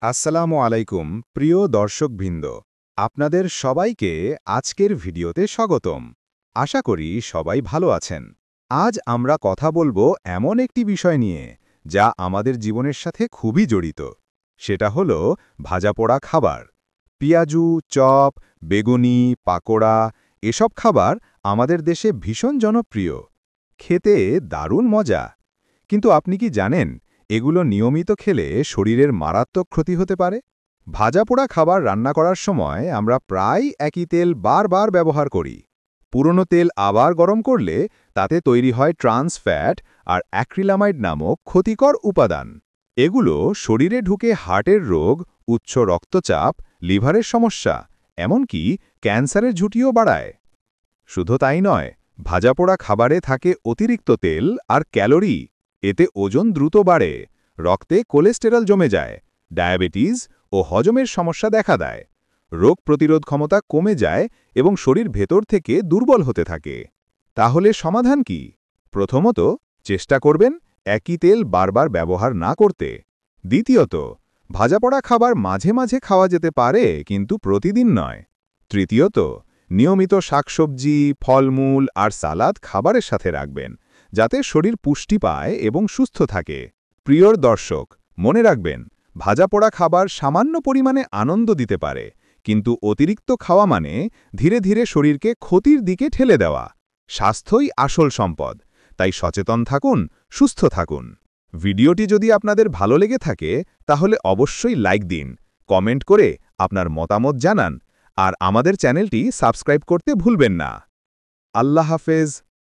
আসসালামু আলাইকুম প্রিয় দর্শকবৃন্দ, আপনাদের সবাইকে আজকের ভিডিওতে স্বাগতম। আশা করি সবাই ভালো আছেন। আজ আমরা কথা বলবো এমন একটি বিষয় নিয়ে যা আমাদের জীবনের সাথে খুবই জড়িত। সেটা হলো ভাজাপোড়া খাবার। পিঁয়াজু, চপ, বেগুনি, পাকোড়া এসব খাবার আমাদের দেশে ভীষণ জনপ্রিয়। খেতে দারুণ মজা। কিন্তু আপনি কি জানেন এগুলো নিয়মিত খেলে শরীরের মারাত্মক ক্ষতি হতে পারে? ভাজাপোড়া খাবার রান্না করার সময় আমরা প্রায় একই তেল বারবার ব্যবহার করি। পুরনো তেল আবার গরম করলে তাতে তৈরি হয় ট্রান্স ফ্যাট আর অ্যাক্রিলামাইড নামক ক্ষতিকর উপাদান। এগুলো শরীরে ঢুকে হার্টের রোগ, উচ্চ রক্তচাপ, লিভারের সমস্যা, এমনকি ক্যান্সারের ঝুঁকিও বাড়ায়। শুধু তাই নয়, ভাজাপোড়া খাবারে থাকে অতিরিক্ত তেল আর ক্যালোরি। এতে ওজন দ্রুত বাড়ে, রক্তে কোলেস্টেরল জমে যায়, ডায়াবেটিস ও হজমের সমস্যা দেখা দেয়। রোগ প্রতিরোধ ক্ষমতা কমে যায় এবং শরীর ভেতর থেকে দুর্বল হতে থাকে। তাহলে সমাধান কি? প্রথমত, চেষ্টা করবেন একই তেল বারবার ব্যবহার না করতে। দ্বিতীয়ত, ভাজাপোড়া খাবার মাঝে মাঝে খাওয়া যেতে পারে, কিন্তু প্রতিদিন নয়। তৃতীয়ত, নিয়মিত শাকসবজি, ফলমূল আর সালাদ খাবারের সাথে রাখবেন, যাতে শরীর পুষ্টি পায় এবং সুস্থ থাকে। প্রিয় দর্শক, মনে রাখবেন, ভাজাপোড়া খাবার সামান্য পরিমাণে আনন্দ দিতে পারে, কিন্তু অতিরিক্ত খাওয়া মানে ধীরে ধীরে শরীরকে ক্ষতির দিকে ঠেলে দেওয়া। স্বাস্থ্যই আসল সম্পদ, তাই সচেতন থাকুন, সুস্থ থাকুন। ভিডিওটি যদি আপনাদের ভালো লেগে থাকে তাহলে অবশ্যই লাইক দিন, কমেন্ট করে আপনার মতামত জানান, আর আমাদের চ্যানেলটি সাবস্ক্রাইব করতে ভুলবেন না। আল্লাহ হাফেজ।